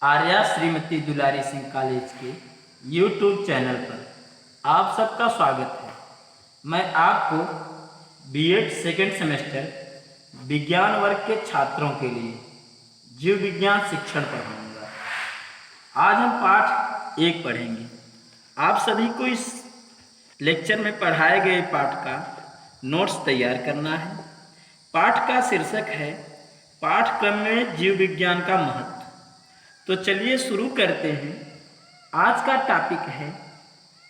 आर्या श्रीमती दुलारी Singh college के YouTube channel पर आप सबका स्वागत है। मैं आपको बीएड सेकेंड सेमेस्टर विज्ञान वर्ग के छात्रों के लिए जीव विज्ञान शिक्षण पढ़ाऊंगा। आज हम पाठ 1 पढ़ेंगे। आप सभी को इस लेक्चर में पढ़ाए गए पाठ का नोट्स तैयार करना है। पाठ का शीर्षक है पाठ्यक्रम में जीव विज्ञान का महत्व। तो चलिए शुरू करते हैं। आज का टॉपिक है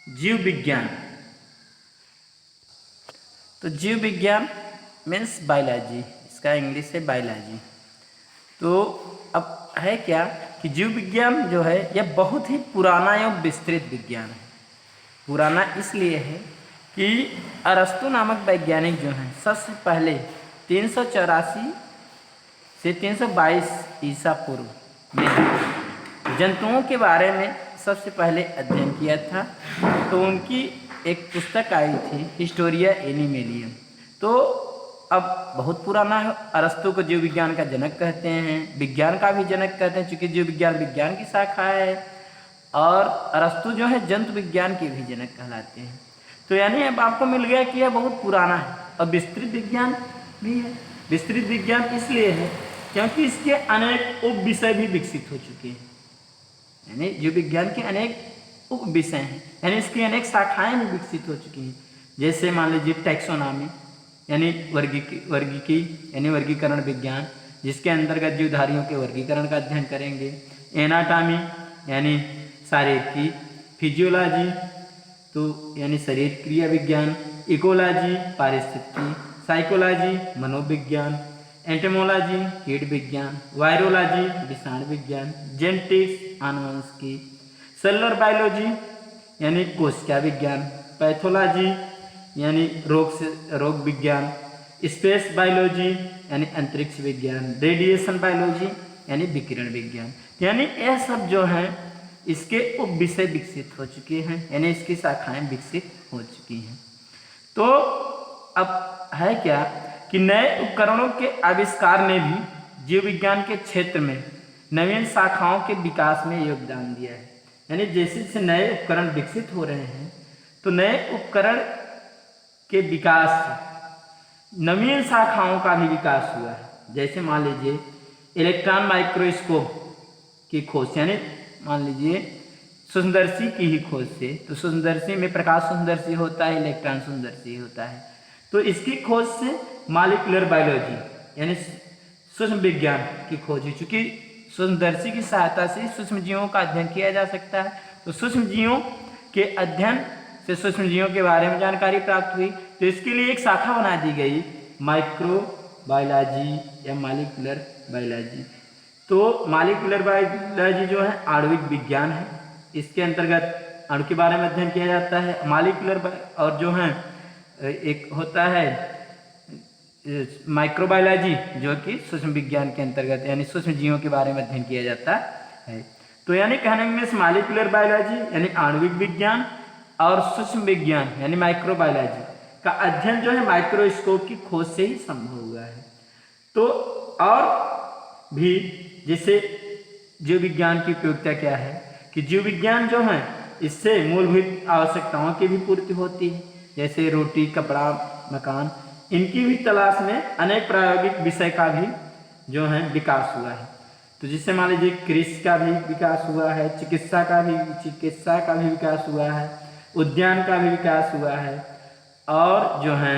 जीव विज्ञान। तो जीव विज्ञान मीन्स बायोलॉजी, इसका इंग्लिश है बायोलॉजी। तो अब है क्या कि जीव विज्ञान जो है यह बहुत ही पुराना एवं विस्तृत विज्ञान है। पुराना इसलिए है कि अरस्तु नामक वैज्ञानिक जो हैं सबसे पहले 384 से 322 ईसा पूर्व में जंतुओं के बारे में सबसे पहले अध्ययन किया था। तो उनकी एक पुस्तक आई थी हिस्टोरिया एनिमेलियम। तो अब बहुत पुराना है। अरस्तु को जीव विज्ञान का जनक कहते हैं, विज्ञान का भी जनक कहते हैं, चूँकि जीव विज्ञान विज्ञान की शाखा है। और अरस्तु जो है जंतु विज्ञान के भी जनक कहलाते हैं। तो यानी अब आपको मिल गया कि यह बहुत पुराना है। और विस्तृत विज्ञान भी है। विस्तृत विज्ञान इसलिए है क्योंकि इसके अनेक उप विषय भी विकसित हो चुके हैं। यानी जीव विज्ञान के अनेक उप विषय हैं, यानी इसकी अनेक शाखाएं भी विकसित हो चुकी हैं। जैसे मान लीजिए टैक्सोनॉमी यानी वर्गीकी यानी वर्गीकरण विज्ञान, जिसके अंतर्गत जीवधारियों के वर्गीकरण का अध्ययन करेंगे। एनाटॉमी यानी शारीरिकी, फिजियोलॉजी तो यानी शरीर क्रिया विज्ञान, इकोलॉजी पारिस्थितिकी, साइकोलॉजी मनोविज्ञान, एंटेमोलॉजी कीट विज्ञान, वायरोलॉजी विषाणु विज्ञान, जेनेटिक्स आनुवंशिकी, सेलुलर बायोलॉजी यानी कोशिका विज्ञान, पैथोलॉजी यानी रोग विज्ञान, स्पेस बायोलॉजी यानी अंतरिक्ष विज्ञान, रेडिएशन बायोलॉजी यानी विकिरण विज्ञान। यानी यह सब जो हैं इसके उप विषय विकसित हो चुके हैं, यानी इसकी शाखाएं विकसित हो चुकी हैं। तो अब है क्या कि नए उपकरणों के आविष्कार ने भी जीव विज्ञान के क्षेत्र में नवीन शाखाओं के विकास में योगदान दिया है। यानी जैसे जैसे नए उपकरण विकसित हो रहे हैं तो नए उपकरण के विकास से नवीन शाखाओं का भी विकास हुआ है। जैसे मान लीजिए इलेक्ट्रॉन माइक्रोस्कोप की खोज, यानी मान लीजिए सूक्ष्मदर्शी की ही खोज से, तो सूक्ष्मदर्शी में प्रकाश सूक्ष्मदर्शी होता है, इलेक्ट्रॉन सूक्ष्मदर्शी होता है। तो इसकी खोज से मॉलिक्यूलर बायोलॉजी यानी सूक्ष्म विज्ञान की खोज हुई। चूँकि सूक्ष्मदर्शी की सहायता से सूक्ष्म जीवों का अध्ययन किया जा सकता है। तो सूक्ष्म जीवों के अध्ययन से सूक्ष्म जीवों के बारे में जानकारी प्राप्त हुई। तो इसके लिए एक शाखा बना दी गई माइक्रो बायोलॉजी या मॉलिक्यूलर बायोलॉजी। तो मॉलिक्यूलर बायोलॉजी जो है आणविक विज्ञान है। इसके अंतर्गत अणु के बारे में अध्ययन किया जाता है। मॉलिक्यूलर और जो है एक होता है माइक्रोबायोलॉजी जो कि सूक्ष्म विज्ञान के अंतर्गत यानी सूक्ष्म जीवों के बारे में अध्ययन किया जाता है। तो यानी कहने में मॉलिक्यूलर बायोलॉजी यानी आणविक विज्ञान और सूक्ष्म विज्ञान यानी माइक्रोबायोलॉजी का अध्ययन जो है माइक्रोस्कोप की खोज से ही संभव हुआ है। तो और भी जैसे जीव विज्ञान की उपयोगिता क्या है कि जीव विज्ञान जो है इससे मूलभूत आवश्यकताओं की भी पूर्ति होती है। जैसे रोटी, कपड़ा, मकान, इनकी भी तलाश में अनेक प्रायोगिक विषय का भी जो है विकास हुआ है। तो जिससे मान लीजिए कृषि का भी विकास हुआ है, चिकित्सा का भी विकास हुआ है, उद्यान का भी विकास हुआ है, और जो है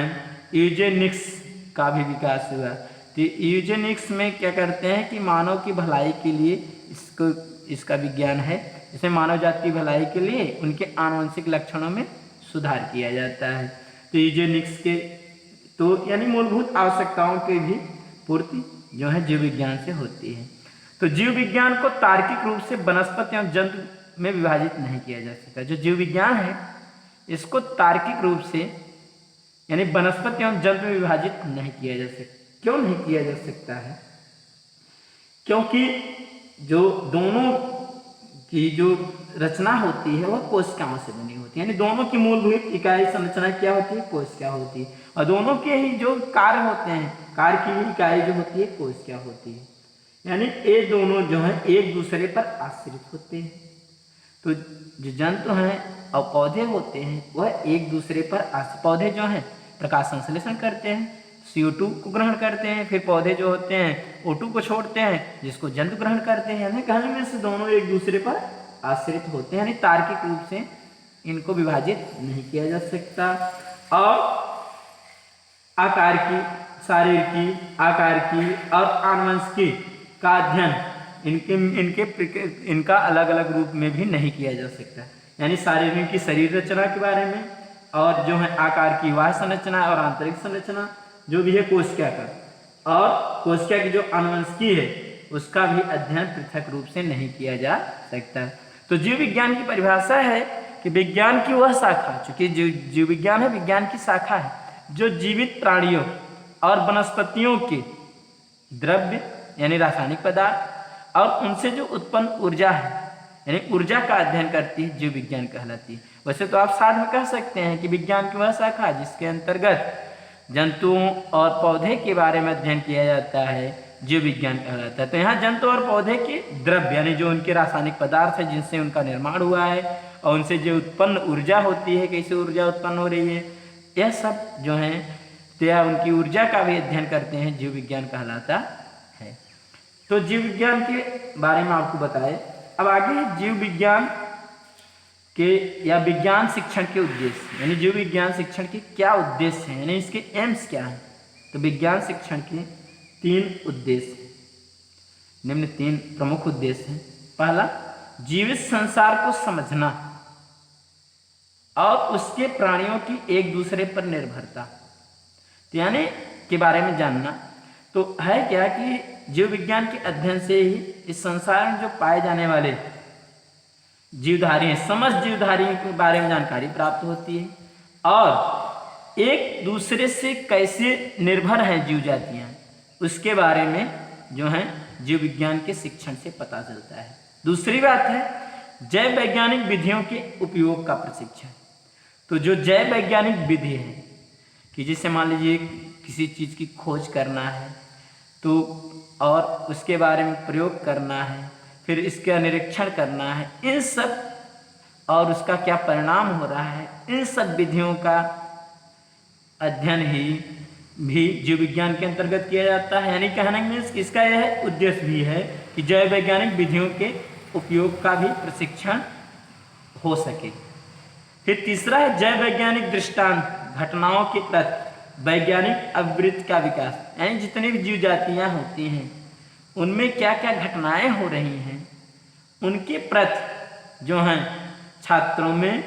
यूजेनिक्स का भी विकास हुआ। तो यूजेनिक्स में क्या करते हैं कि मानव की भलाई के लिए इसका विज्ञान है। जैसे मानव जाति की भलाई के लिए उनके आनुवंशिक लक्षणों में सुधार किया जाता है। तो यूजेनिक्स के तो यानी मूलभूत आवश्यकताओं की भी पूर्ति जो है जीव विज्ञान से होती है। तो जीव विज्ञान को तार्किक रूप से वनस्पति एवं जंतु में विभाजित नहीं किया जा सकता। जो जीव विज्ञान है इसको तार्किक रूप से यानी वनस्पति एवं जंतु में विभाजित नहीं किया जा सकता। क्यों नहीं किया जा सकता है? क्योंकि जो दोनों की जो रचना होती है वह कोशिकाओं से बनी होती है। यानी दोनों की मूलभूत इकाई संरचना क्या होती है? कोशिका होती है। और दोनों के ही जो कार्य होते हैं, कार्य की भी इकाई जो होती है कोशिका होती है। यानी ये दोनों जो हैं एक दूसरे पर आश्रित होते हैं। तो जो जंतु हैं और पौधे होते हैं वह एक दूसरे पर आश्रित, पौधे जो हैं प्रकाश संश्लेषण करते हैं, CO2 को ग्रहण करते हैं, फिर पौधे जो होते हैं O2 को छोड़ते हैं जिसको जंतु ग्रहण करते हैं। यानी कहने में से दोनों एक दूसरे पर आश्रित होते हैं, यानी तार्किक रूप से इनको विभाजित नहीं किया जा सकता। और आकार की, शरीर की, आकार की और आनुवंशिकी का अध्ययन इनका अलग अलग रूप में भी नहीं किया जा सकता। यानी शरीर की शरीर रचना के बारे में और जो है आकार की बाह्य संरचना और आंतरिक संरचना जो भी है कोशिका का, और कोशिका की जो आनुवंशिकी है उसका भी अध्ययन पृथक रूप से नहीं किया जा सकता। तो जीव विज्ञान की परिभाषा है कि विज्ञान की वह शाखा, चूंकि जीव विज्ञान है विज्ञान की शाखा है, जो जीवित प्राणियों और वनस्पतियों के द्रव्य यानी रासायनिक पदार्थ और उनसे जो उत्पन्न ऊर्जा है यानी ऊर्जा का अध्ययन करती है, जीव विज्ञान कहलाती है। वैसे तो आप साथ में कह सकते हैं कि विज्ञान की वह शाखा जिसके अंतर्गत जंतुओं और पौधे के बारे में अध्ययन किया जाता है, जीव विज्ञान कहलाता है। तो यहाँ जंतु और पौधे के द्रव्य यानी जो उनके रासायनिक पदार्थ है जिनसे उनका निर्माण हुआ है और उनसे जो उत्पन्न ऊर्जा होती है, कैसे ऊर्जा उत्पन्न हो रही है, यह सब जो है या उनकी ऊर्जा का भी अध्ययन करते हैं, जीव विज्ञान कहलाता है। तो जीव विज्ञान के बारे में आपको बताए। अब आगे है जीव विज्ञान के या विज्ञान शिक्षण के उद्देश्य, यानी जीव विज्ञान शिक्षण के क्या उद्देश्य हैं, यानी इसके एम्स क्या हैं। तो विज्ञान शिक्षण के 3 उद्देश्य, निम्न 3 प्रमुख उद्देश्य हैं। पहला, जीवित संसार को समझना और उसके प्राणियों की एक दूसरे पर निर्भरता, तो यानी के बारे में जानना। तो है क्या कि जीव विज्ञान के अध्ययन से ही इस संसार में जो पाए जाने वाले जीवधारी हैं, समस्त जीवधारियों के बारे में जानकारी प्राप्त होती है और एक दूसरे से कैसे निर्भर हैं जीव जातियाँ, उसके बारे में जो है जीव विज्ञान के शिक्षण से पता चलता है। दूसरी बात है जैव वैज्ञानिक विधियों के उपयोग का प्रशिक्षण। तो जो जैव वैज्ञानिक विधि है कि जिससे मान लीजिए किसी चीज़ की खोज करना है तो और उसके बारे में प्रयोग करना है, फिर इसका निरीक्षण करना है, इन सब और उसका क्या परिणाम हो रहा है, इन सब विधियों का अध्ययन ही भी जीव विज्ञान के अंतर्गत किया जाता है। यानी कहने में इसका यह उद्देश्य भी है कि जैव वैज्ञानिक विधियों के उपयोग का भी प्रशिक्षण हो सके। फिर तीसरा है जैव वैज्ञानिक दृष्टांत, घटनाओं के तथ्य, वैज्ञानिक अभिवृत्ति का विकास, यानी जितनी भी जीव जातियाँ होती हैं उनमें क्या क्या घटनाएं हो रही हैं उनके प्रति जो हैं छात्रों में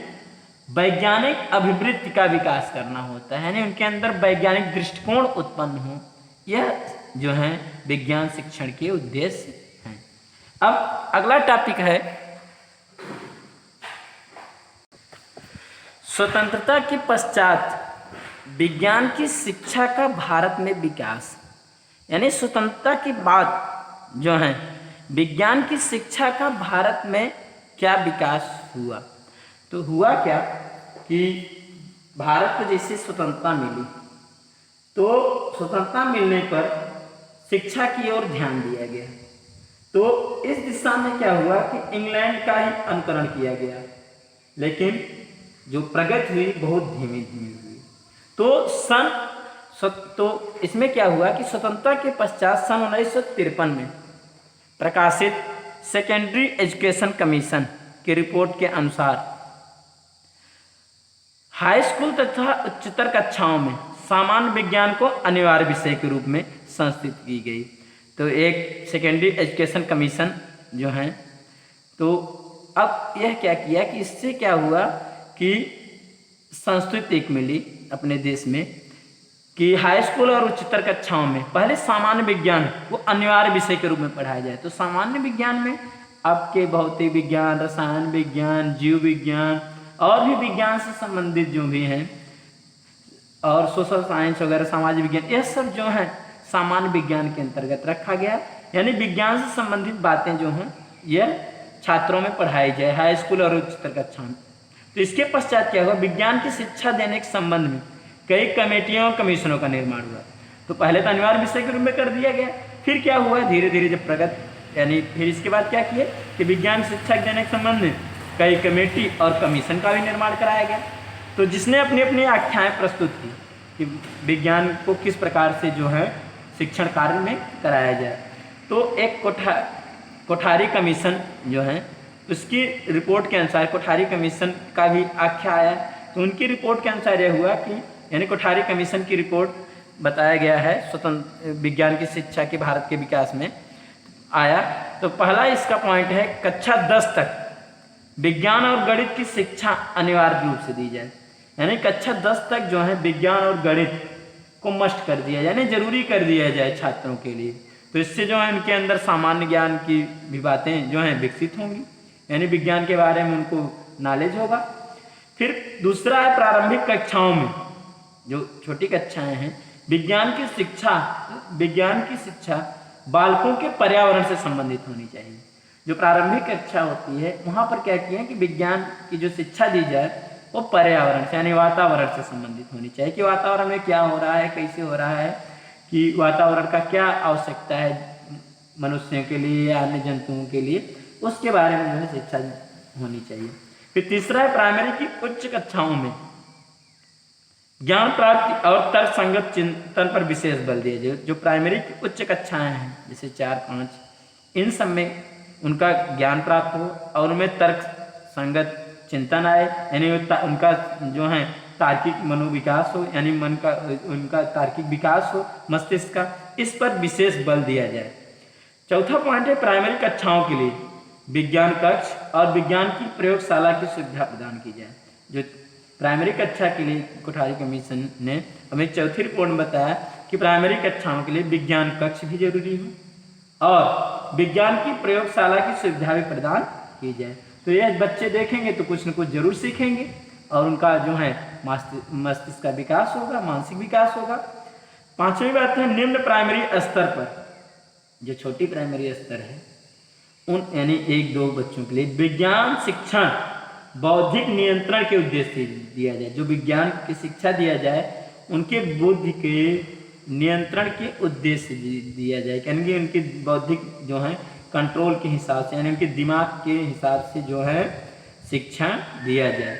वैज्ञानिक अभिवृत्ति का विकास करना होता है, यानी उनके अंदर वैज्ञानिक दृष्टिकोण उत्पन्न हो। यह जो है विज्ञान शिक्षण के उद्देश्य हैं। अब अगला टॉपिक है स्वतंत्रता के पश्चात विज्ञान की शिक्षा का भारत में विकास, यानी स्वतंत्रता के बाद जो है विज्ञान की शिक्षा का भारत में क्या विकास हुआ। तो हुआ क्या कि भारत को जैसे स्वतंत्रता मिली तो स्वतंत्रता मिलने पर शिक्षा की ओर ध्यान दिया गया। तो इस दिशा में क्या हुआ कि इंग्लैंड का ही अनुकरण किया गया, लेकिन जो प्रगति हुई बहुत धीमी धीमी हुई। तो इसमें क्या हुआ कि स्वतंत्रता के पश्चात सन 1953 में प्रकाशित सेकेंडरी एजुकेशन कमीशन की रिपोर्ट के अनुसार हाई स्कूल तथा उच्चतर कक्षाओं में सामान्य विज्ञान को अनिवार्य विषय के रूप में संस्कृत की गई। तो एक सेकेंडरी एजुकेशन कमीशन जो है, तो अब यह क्या किया कि इससे क्या हुआ कि संस्कृत एक मिली अपने देश में कि हाई स्कूल और उच्चतर कक्षाओं में पहले सामान्य विज्ञान वो अनिवार्य विषय के रूप में पढ़ाया जाए। तो सामान्य विज्ञान में आपके भौतिक विज्ञान, रसायन विज्ञान, जीव विज्ञान और भी विज्ञान से संबंधित जो भी हैं और सोशल साइंस वगैरह, सामाजिक विज्ञान, यह सब जो है सामान्य विज्ञान के अंतर्गत रखा गया। यानी विज्ञान से संबंधित बातें जो हैं यह छात्रों में पढ़ाई जाए हाई स्कूल और उच्चतर कक्षा में। तो इसके पश्चात क्या हुआ, विज्ञान की शिक्षा देने के संबंध में कई कमेटियों और कमीशनों का निर्माण हुआ। तो पहले तो अनिवार्य विषय के रूप में कर दिया गया, फिर क्या हुआ, धीरे धीरे जब यानी फिर इसके बाद क्या किए कि विज्ञान शिक्षा देने के संबंध में कई कमेटी और कमीशन का भी निर्माण कराया गया। तो जिसने अपनी अपनी आख्याएँ प्रस्तुत की कि विज्ञान को किस प्रकार से जो है शिक्षण कार्य में कराया जाए। तो एक कोठारी कमीशन जो है उसकी रिपोर्ट के अनुसार, कोठारी कमीशन का भी आख्या आया, तो उनकी रिपोर्ट के अनुसार यह हुआ कि यानी कोठारी कमीशन की रिपोर्ट बताया गया है स्वतंत्र विज्ञान की शिक्षा के भारत के विकास में आया। तो पहला इसका पॉइंट है कक्षा 10 तक विज्ञान और गणित की शिक्षा अनिवार्य रूप से दी जाए, यानी कक्षा 10 तक जो है विज्ञान और गणित को मस्ट कर दिया, यानी जरूरी कर दिया जाए छात्रों के लिए। तो इससे जो है उनके अंदर सामान्य ज्ञान की भी बातें जो हैं विकसित होंगी, यानी विज्ञान के बारे में उनको नॉलेज होगा। फिर दूसरा है प्रारंभिक कक्षाओं में, जो छोटी कक्षाएं हैं, विज्ञान की शिक्षा बालकों के पर्यावरण से संबंधित होनी चाहिए। जो प्रारंभिक कक्षा होती है वहाँ पर क्या किया कि विज्ञान की जो शिक्षा दी जाए वो पर्यावरण से यानी वातावरण से संबंधित होनी चाहिए, कि वातावरण में क्या हो रहा है, कैसे हो रहा है, कि वातावरण का क्या आवश्यकता है मनुष्यों के लिए या अन्य जंतुओं के लिए, उसके बारे में जो है शिक्षा होनी चाहिए। फिर तीसरा है प्राइमरी की उच्च कक्षाओं में ज्ञान प्राप्ति और तर्क संगत चिंतन पर विशेष बल दिया जाए। जो प्राइमरी की उच्च कक्षाएं हैं जैसे 4-5, इन सब में उनका ज्ञान प्राप्त हो और उनमें तर्क संगत चिंतन आए, यानी उनका जो है तार्किक मनोविकास हो, यानी मन का उनका तार्किक विकास हो मस्तिष्क का, इस पर विशेष बल दिया जाए। चौथा पॉइंट है प्राइमरी कक्षाओं के लिए विज्ञान कक्ष और विज्ञान की प्रयोगशाला की सुविधा प्रदान की जाए। जो प्राइमरी कक्षा के लिए कोठारी कमीशन ने हमें चौथी रिपोर्ट में बताया कि प्राइमरी कक्षाओं के लिए विज्ञान कक्ष भी जरूरी हो और विज्ञान की प्रयोगशाला की सुविधा भी प्रदान की जाए। तो ये बच्चे देखेंगे तो कुछ न कुछ जरूर सीखेंगे और उनका जो है मस्तिष्क का विकास होगा, मानसिक विकास होगा। पांचवी बात है निम्न प्राइमरी स्तर पर, जो छोटी प्राइमरी स्तर है उन यानी 1-2 बच्चों के लिए विज्ञान शिक्षण बौद्धिक नियंत्रण के उद्देश्य से दिया जाए। जो विज्ञान की शिक्षा दिया जाए उनके बुद्धि के नियंत्रण के उद्देश्य से दिया जाए, यानी उनके बौद्धिक जो है कंट्रोल के हिसाब से, यानी उनके दिमाग के हिसाब से जो है शिक्षा दिया जाए।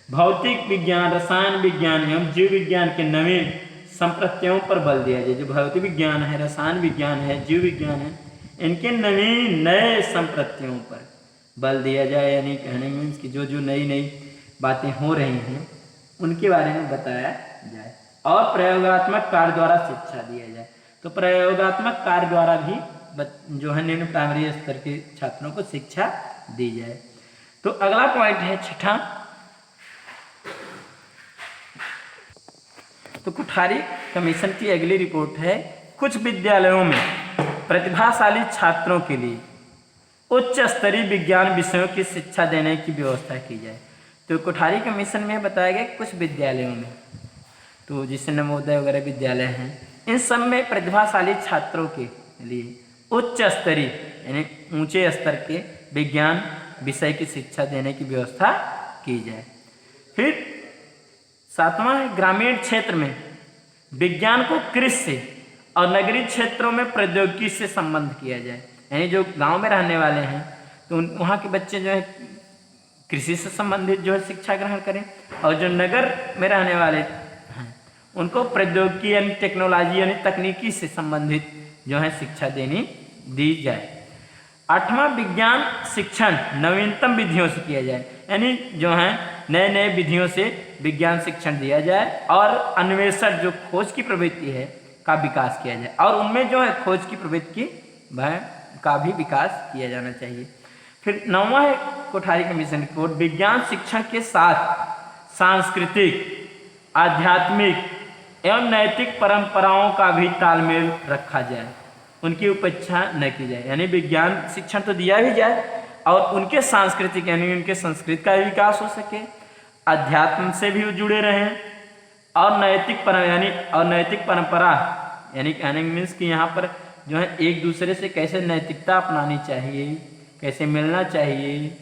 भौतिक विज्ञान, रसायन विज्ञान एवं जीव विज्ञान के नवीन संप्रत्ययों पर बल दिया जाए। जो भौतिक विज्ञान है, रसायन विज्ञान है, जीव विज्ञान है, इनके नवीन नए संप्रत्ययों पर बल दिया जाए, यानी कहने मीन्स कि जो नई बातें हो रही हैं उनके बारे में बताया जाए और प्रयोगात्मक कार्य द्वारा शिक्षा दिया जाए। तो प्रयोगात्मक कार्य द्वारा भी जो है निम्न प्राइमरी स्तर के छात्रों को शिक्षा दी जाए। तो अगला पॉइंट है छठा, तो कोठारी कमीशन की अगली रिपोर्ट है कुछ विद्यालयों में प्रतिभाशाली छात्रों के लिए उच्च स्तरीय विज्ञान विषयों की शिक्षा देने की व्यवस्था की जाए। तो कोठारी कमीशन में बताया गया कुछ विद्यालयों में, तो जिससे नवोदय वगैरह विद्यालय हैं, इन सब में प्रतिभाशाली छात्रों के लिए उच्च स्तरीय यानी ऊंचे स्तर के विज्ञान विषय की शिक्षा देने की व्यवस्था की जाए। फिर 7वां है ग्रामीण क्षेत्र में विज्ञान को कृषि और नगरीय क्षेत्रों में प्रौद्योगिकी से संबंध किया जाए, यानी जो गांव में रहने वाले हैं तो वहाँ के बच्चे जो है कृषि से संबंधित जो है शिक्षा ग्रहण करें और जो नगर में रहने वाले हैं उनको प्रौद्योगिकी यानी टेक्नोलॉजी यानी तकनीकी से संबंधित जो है शिक्षा दी जाए। 8वां विज्ञान शिक्षण नवीनतम विधियों से किया जाए, यानी जो है नए विधियों से विज्ञान शिक्षण दिया जाए और अन्वेषण जो खोज की प्रवृत्ति है का विकास किया जाए और उनमें जो है खोज की प्रवृत्ति का भी विकास किया जाना चाहिए। फिर 9वां है कोठारी कमीशन रिपोर्ट विज्ञान शिक्षण के साथ सांस्कृतिक, आध्यात्मिक एवं नैतिक परंपराओं का भी तालमेल रखा जाए, उनकी उपेक्षा न की जाए, यानी विज्ञान शिक्षण तो दिया भी जाए और उनके सांस्कृतिक यानी उनके संस्कृति का भी विकास हो सके, अध्यात्म से भी जुड़े रहें और नैतिक परंपरा यानी कहने मीन्स कि यहाँ पर जो है एक दूसरे से कैसे नैतिकता अपनानी चाहिए, कैसे मिलना चाहिए,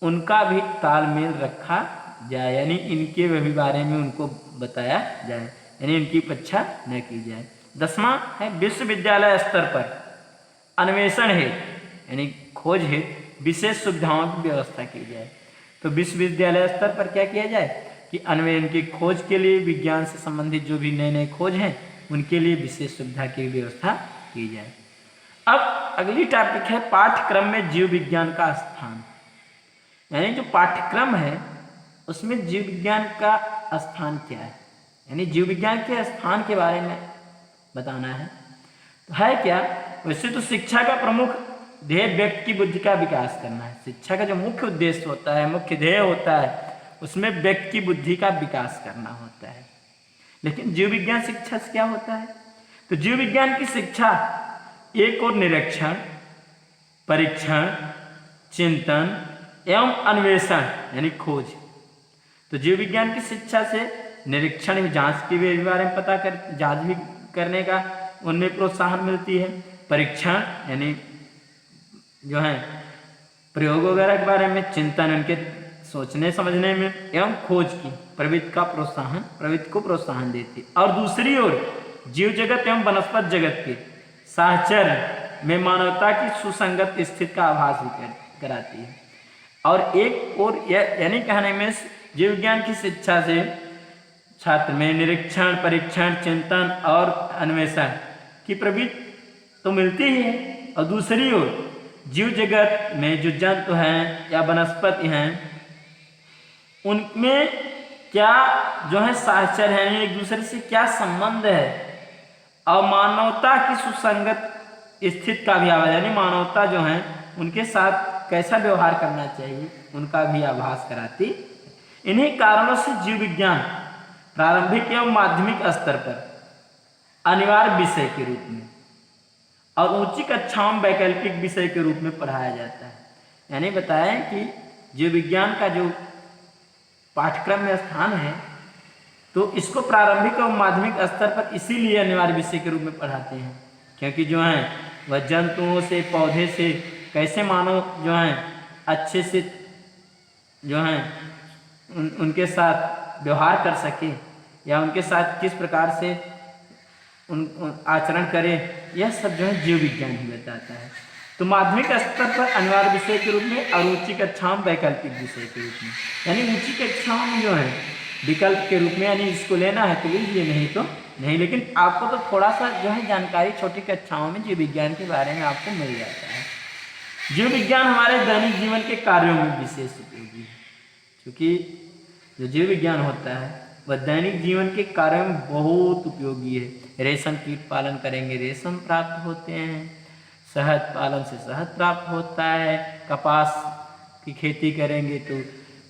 उनका भी तालमेल रखा जाए, यानी इनके भी बारे में उनको बताया जाए, यानी इनकी उपेक्षा न की जाए। 10वां है विश्वविद्यालय स्तर पर अन्वेषण हेतु यानी खोज हेतु विशेष सुविधाओं की व्यवस्था की जाए। तो विश्वविद्यालय स्तर पर क्या किया जाए कि अन्वेषण की खोज के लिए विज्ञान से संबंधित जो भी नए नए खोज हैं उनके लिए विशेष सुविधा की व्यवस्था की जाए। अब अगली टॉपिक है पाठ्यक्रम में जीव विज्ञान का स्थान, यानी जो पाठ्यक्रम है उसमें जीव विज्ञान का स्थान क्या है, यानी जीव विज्ञान के स्थान के बारे में बताना है। तो है क्या, वैसे तो शिक्षा का प्रमुख ध्येय व्यक्ति की बुद्धि का विकास करना है। शिक्षा का जो मुख्य उद्देश्य होता है, मुख्य ध्येय होता है, उसमें व्यक्ति की बुद्धि का विकास करना होता है। लेकिन जीव विज्ञान शिक्षा से क्या होता है, तो जीव विज्ञान की शिक्षा एक और निरीक्षण, परीक्षण, चिंतन एवं अन्वेषण यानी खोज। तो जीव विज्ञान की शिक्षा से निरीक्षण जांच के बारे में पता कर जांच भी करने का उनमें प्रोत्साहन मिलती है, परीक्षण यानी जो है प्रयोग वगैरह के बारे में, चिंतन उनके सोचने समझने में, एवं खोज की प्रवृत्ति को प्रोत्साहन देती है। और दूसरी ओर जीव जगत एवं वनस्पति जगत के साहचर्य में मानवता की सुसंगत स्थिति का आभास भी कराती है। और एक और यानी कहने में जीव विज्ञान की शिक्षा से छात्र में निरीक्षण, परीक्षण, चिंतन और अन्वेषण की प्रवृत्ति तो मिलती ही है, और दूसरी ओर जीव जगत में जो जंतु हैं या वनस्पति हैं उनमें क्या जो है साहचर्य है, एक दूसरे से क्या संबंध है, और मानवता की सुसंगत स्थिति का भी आभास, यानी मानवता जो है उनके साथ कैसा व्यवहार करना चाहिए उनका भी आभास कराती। इन्हीं कारणों से जीव विज्ञान प्रारंभिक एवं माध्यमिक स्तर पर अनिवार्य विषय के रूप में और ऊंची कक्षाओं में वैकल्पिक विषय के रूप में पढ़ाया जाता है। यानी बताएं कि जीव विज्ञान का जो पाठ्यक्रम में स्थान है तो इसको प्रारंभिक और माध्यमिक स्तर पर इसीलिए अनिवार्य विषय के रूप में पढ़ाते हैं क्योंकि जो है वह जंतुओं से, पौधे से कैसे मानव जो है अच्छे से जो है उनके साथ व्यवहार कर सके या उनके साथ किस प्रकार से आचरण करे, यह सब जो है जीव विज्ञान ही बताता है। तो माध्यमिक स्तर पर अनिवार्य विषय के रूप में और उच्च कक्षाओं में वैकल्पिक विषय के रूप में, यानी ऊंची कक्षाओं में जो है विकल्प के रूप में, यानी इसको लेना है तो लीजिए, नहीं तो नहीं। लेकिन आपको तो थोड़ा सा जो है जानकारी छोटी कक्षाओं में जीव विज्ञान के बारे में आपको मिल जाता है। जीव विज्ञान हमारे दैनिक जीवन के कार्यों में विशेष उपयोगी है, क्योंकि जो जीव विज्ञान होता है वह दैनिक जीवन के कार्यों में बहुत उपयोगी है। रेशम कीट पालन करेंगे रेशम प्राप्त होते हैं, शहद पालन से शहद प्राप्त होता है, कपास की खेती करेंगे तो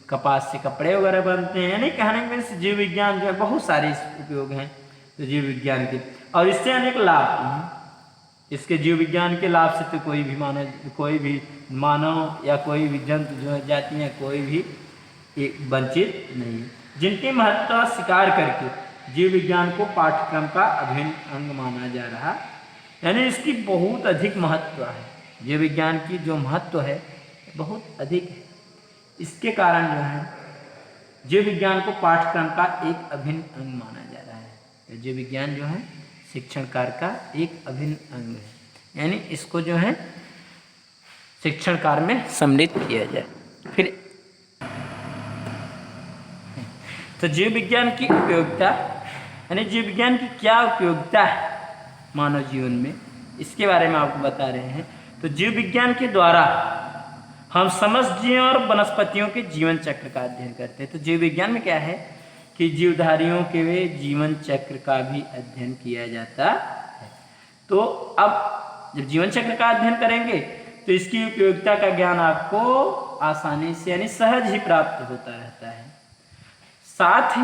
कपास से कपड़े वगैरह बनते हैं। यानी कहने में जीव विज्ञान जो है बहुत सारे उपयोग हैं तो जीव विज्ञान के, और इससे अनेक लाभ हैं। इसके जीव विज्ञान के लाभ से तो कोई भी मानव या कोई भी जंतु जो है जाति है कोई भी वंचित नहीं है, जिनके महत्व स्वीकार करके जीव विज्ञान को पाठ्यक्रम का अभिन्न अंग माना जा रहा, यानी इसकी बहुत अधिक महत्व है। जीव विज्ञान की जो महत्व है बहुत अधिक है, इसके कारण जो है जीव विज्ञान को पाठ्यक्रम का एक अभिन्न अंग माना जा रहा है। जीव विज्ञान जो है शिक्षण कार्य का एक अभिन्न अंग है, यानी इसको जो है शिक्षण कार्य में सम्मिलित किया जाए। फिर तो जीव विज्ञान की उपयोगिता, यानी जीव विज्ञान की क्या उपयोगिता है मानव जीवन में, इसके बारे में आपको बता रहे हैं। तो जीव विज्ञान के द्वारा हम समस्त जीवों और वनस्पतियों के जीवन चक्र का अध्ययन करते हैं। तो जीव विज्ञान में क्या है कि जीवधारियों के जीवन चक्र का भी अध्ययन किया जाता है। तो अब जब जीवन चक्र का अध्ययन करेंगे तो इसकी उपयोगिता का ज्ञान आपको आसानी से यानी सहज ही प्राप्त होता रहता है। साथ ही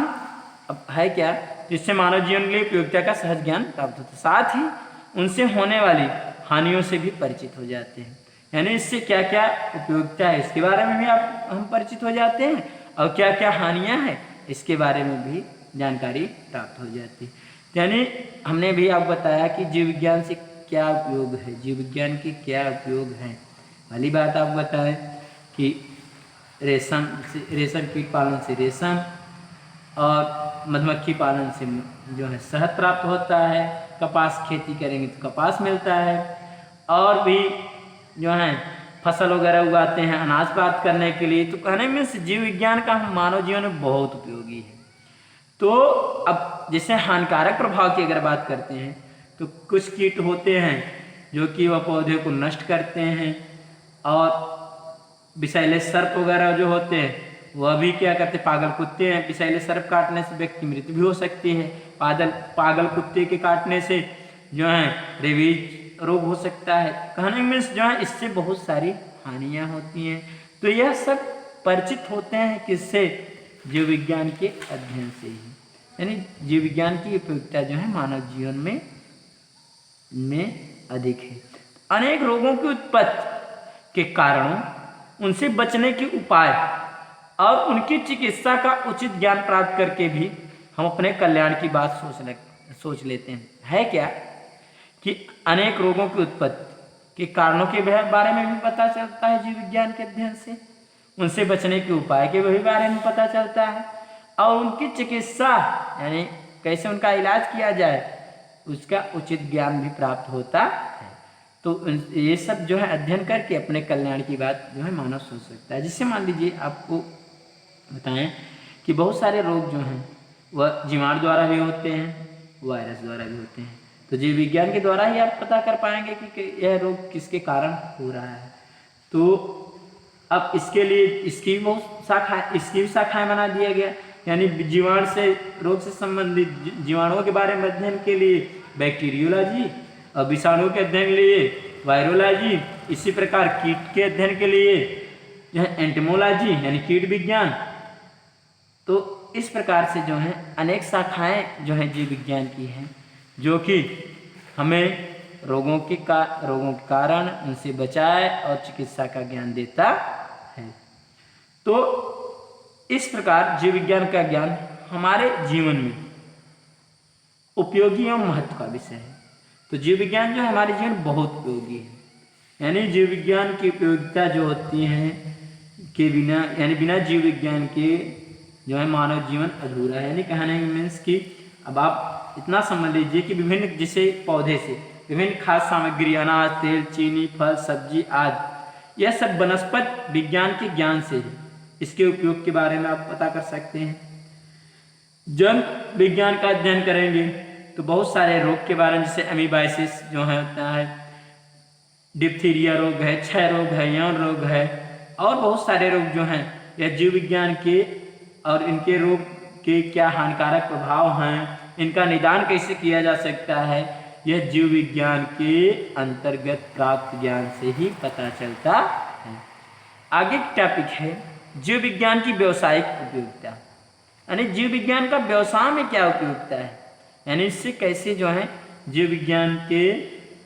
अब है क्या, जिससे मानव जीवन के लिए उपयोगिता का सहज ज्ञान प्राप्त होता है, साथ ही उनसे होने वाली हानियों से भी परिचित हो जाते हैं। यानी इससे क्या क्या उपयोगिता है इसके बारे में भी हम परिचित हो जाते हैं, और क्या क्या हानियां हैं इसके बारे में भी जानकारी प्राप्त हो जाती है। यानी हमने भी आपको बताया कि जीव विज्ञान से क्या उपयोग है, जीव विज्ञान की क्या उपयोग है। पहली बात आपको बताएं कि रेशम कीट पालन से रेशम, और मधुमक्खी पालन से जो है शहद प्राप्त होता है, कपास खेती करेंगे तो कपास मिलता है, और भी जो है फसल वगैरह उगाते हैं अनाज प्राप्त करने के लिए। तो कहने में जीव विज्ञान का हम मानव जीवन में बहुत उपयोगी है। तो अब जैसे हानिकारक प्रभाव की अगर बात करते हैं तो कुछ कीट होते हैं जो कि वह पौधे को नष्ट करते हैं, और विषैले सर्प वगैरह जो होते हैं वह भी क्या करते हैं, पागल कुत्ते हैं, विषैले सर्प काटने से व्यक्ति मृत्यु भी हो सकती है। पागल कुत्ते के काटने से जो है रेबीज रोग हो सकता है। कहने में जो है इससे बहुत सारी हानियां होती हैं। तो यह सब परिचित होते हैं किससे, जीव विज्ञान के अध्ययन से ही। यानी जीव विज्ञान की उपयोगिता जो है मानव जीवन में अधिक है। अनेक रोगों की उत्पत्ति के कारणों, उनसे बचने के उपाय और उनकी चिकित्सा का उचित ज्ञान प्राप्त करके भी हम अपने कल्याण की बात सोच लेते हैं। है क्या कि अनेक रोगों की उत्पत्ति के कारणों के बारे में भी पता चलता है जीव विज्ञान के अध्ययन से, उनसे बचने के उपाय के भी बारे में पता चलता है, और उनकी चिकित्सा यानी कैसे उनका इलाज किया जाए उसका उचित ज्ञान भी प्राप्त होता है। तो ये सब जो है अध्ययन करके अपने कल्याण की बात जो है मानव सोच सकता है। जिससे मान लीजिए आपको बताएं कि बहुत सारे रोग जो हैं वह जीवाणु द्वारा भी होते हैं, वायरस द्वारा भी होते हैं। तो जीव विज्ञान के द्वारा ही आप पता कर पाएंगे कि यह रोग किसके कारण हो रहा है। तो अब इसके लिए इसकी भी शाखाएं बना दिया गया। यानी जीवाणु से रोग से संबंधित जीवाणुओं के बारे में अध्ययन के लिए बैक्टीरियोलॉजी, और विषाणुओं के अध्ययन के लिए वायरोलॉजी, इसी प्रकार कीट के अध्ययन के लिए जो है एंटोमोलॉजी यानी कीट विज्ञान। तो इस प्रकार से जो है अनेक शाखाएं जो है जीव विज्ञान की हैं, जो कि हमें रोगों के कारण, उनसे बचाए और चिकित्सा का ज्ञान देता है। तो इस प्रकार जीव विज्ञान का ज्ञान हमारे जीवन में उपयोगी एवं महत्व का विषय है। तो जीव विज्ञान जो है हमारे जीवन में बहुत उपयोगी है। यानी जीव विज्ञान की उपयोगिता जो होती है के बिना जीव विज्ञान के जो है मानव जीवन अधूरा है। यानी कहने मीन्स कि अब आप इतना समझ लीजिए कि विभिन्न जैसे पौधे से विभिन्न खाद्य सामग्री, अनाज, तेल, चीनी, फल, सब्जी आदि, यह सब वनस्पति विज्ञान के ज्ञान से है। इसके उपयोग के बारे में आप पता कर सकते हैं। जंतु विज्ञान का अध्ययन करेंगे तो बहुत सारे रोग के बारे में, जैसे अमीबाइसिस जो है होता है, डिप्थीरिया रोग है, क्षय रोग है, यौन रोग है, और बहुत सारे रोग जो हैं यह जीव विज्ञान के, और इनके रोग के क्या हानिकारक प्रभाव हैं, इनका निदान कैसे किया जा सकता है, यह जीव विज्ञान के अंतर्गत प्राप्त ज्ञान से ही पता चलता है। आगे टॉपिक है जीव विज्ञान की व्यावसायिक उपयोगिता। यानी जीव विज्ञान का व्यवसाय में क्या उपयोगिता है, यानी इससे कैसे जो है जीव विज्ञान के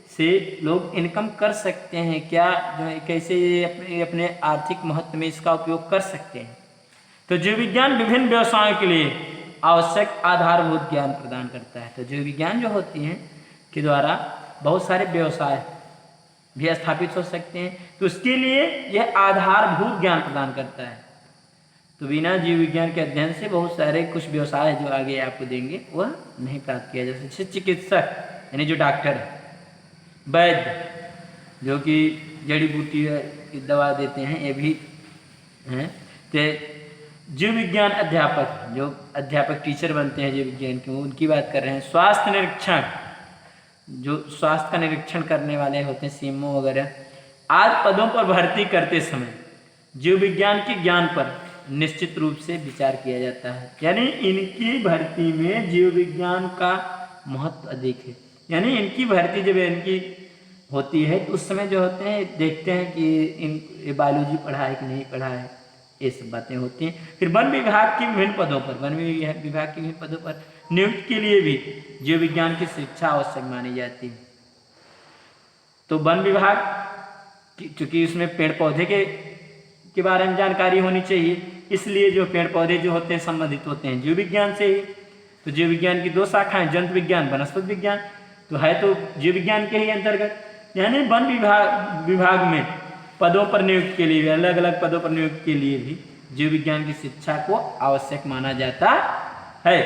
से लोग इनकम कर सकते हैं, क्या जो है कैसे ये अपने आर्थिक महत्व में इसका उपयोग कर सकते हैं। तो जीव विज्ञान विभिन्न व्यवसायों के लिए आवश्यक आधारभूत ज्ञान प्रदान करता है। तो जीव विज्ञान जो होती हैं के द्वारा बहुत सारे व्यवसाय भी स्थापित हो सकते हैं। तो उसके लिए यह आधारभूत ज्ञान प्रदान करता है। तो बिना जीव विज्ञान के अध्ययन से बहुत सारे कुछ व्यवसाय जो आगे आपको देंगे वह नहीं प्राप्त किया जा सकता। जैसे चिकित्सक यानी जो डॉक्टर है, वैद्य जो कि जड़ी बूटी की दवा देते हैं, ये भी हैं। तो जीव विज्ञान अध्यापक, जो अध्यापक टीचर बनते हैं जीव विज्ञान के, उनकी बात कर रहे हैं। स्वास्थ्य निरीक्षण, जो स्वास्थ्य का निरीक्षण करने वाले होते हैं, सीएमओ वगैरह, आदि पदों पर भर्ती करते समय जीव विज्ञान के ज्ञान पर निश्चित रूप से विचार किया जाता है। यानी इनकी भर्ती में जीव विज्ञान का महत्व अधिक है। यानी इनकी भर्ती जब इनकी होती है तो उस समय जो होते हैं देखते हैं कि बायोलॉजी पढ़ा है कि नहीं पढ़ा है, ये सब बातें होती हैं। फिर वन विभाग की विभिन्न पदों पर, वन विभाग की विभिन्न पदों पर नियुक्ति के लिए भी जीव विज्ञान की शिक्षा आवश्यक मानी जाती है। तो वन विभाग चूंकि उसमें पेड़ पौधे के बारे में जानकारी होनी चाहिए, इसलिए जो पेड़ पौधे जो होते हैं संबंधित होते हैं जीव विज्ञान से ही। तो जीव विज्ञान की दो शाखाएं, जंतु विज्ञान, वनस्पति विज्ञान, तो है तो जीव विज्ञान के ही अंतर्गत। यानी वन विभाग में पदों पर नियुक्ति के लिए, अलग अलग पदों पर नियुक्ति के लिए भी जीव विज्ञान की शिक्षा को आवश्यक माना जाता है।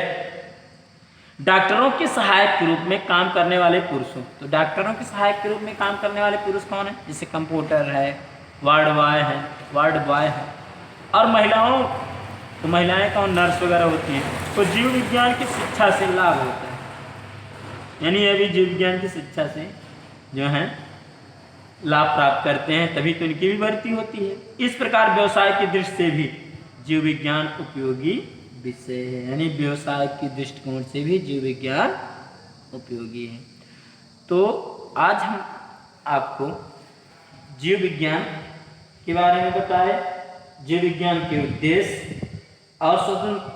डॉक्टरों के सहायक के रूप में काम करने वाले पुरुषों, तो डॉक्टरों के सहायक के रूप में काम करने वाले पुरुष कौन है? जैसे कंप्यूटर है, वार्ड बॉय है। और महिलाओं, तो महिलाएं कौन? नर्स वगैरह होती हैं। तो जीव विज्ञान की शिक्षा से लाभ होता है, यानी ये भी जीव विज्ञान की शिक्षा से जो है लाभ प्राप्त करते हैं, तभी तो इनकी भी भर्ती होती है। इस प्रकार व्यवसाय की दृष्टि से भी जीव विज्ञान उपयोगी विषय है, यानी व्यवसाय की दृष्टिकोण से भी जीव विज्ञान उपयोगी है। तो आज हम आपको जीव विज्ञान के बारे में बताए, जीव विज्ञान के उद्देश्य और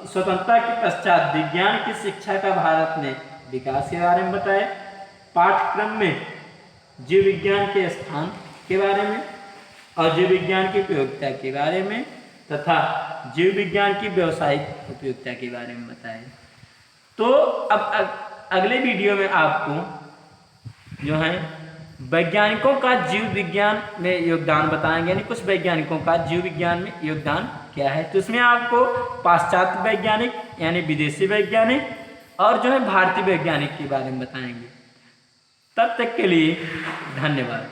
स्वतंत्रता के पश्चात विज्ञान की शिक्षा का भारत में विकास के बारे में बताए। पाठ्यक्रम में जीव विज्ञान के स्थान के बारे में और जीव विज्ञान की उपयोगिता के बारे में तथा जीव विज्ञान की व्यावसायिक उपयोगिता के बारे में बताए। तो अब अगले वीडियो में आपको जो है वैज्ञानिकों का जीव विज्ञान में योगदान बताएंगे, यानी कुछ वैज्ञानिकों का जीव विज्ञान में योगदान क्या है। तो इसमें आपको पाश्चात्य वैज्ञानिक यानी विदेशी वैज्ञानिक और जो है भारतीय वैज्ञानिक के बारे में बताएंगे। तब तक के लिए धन्यवाद।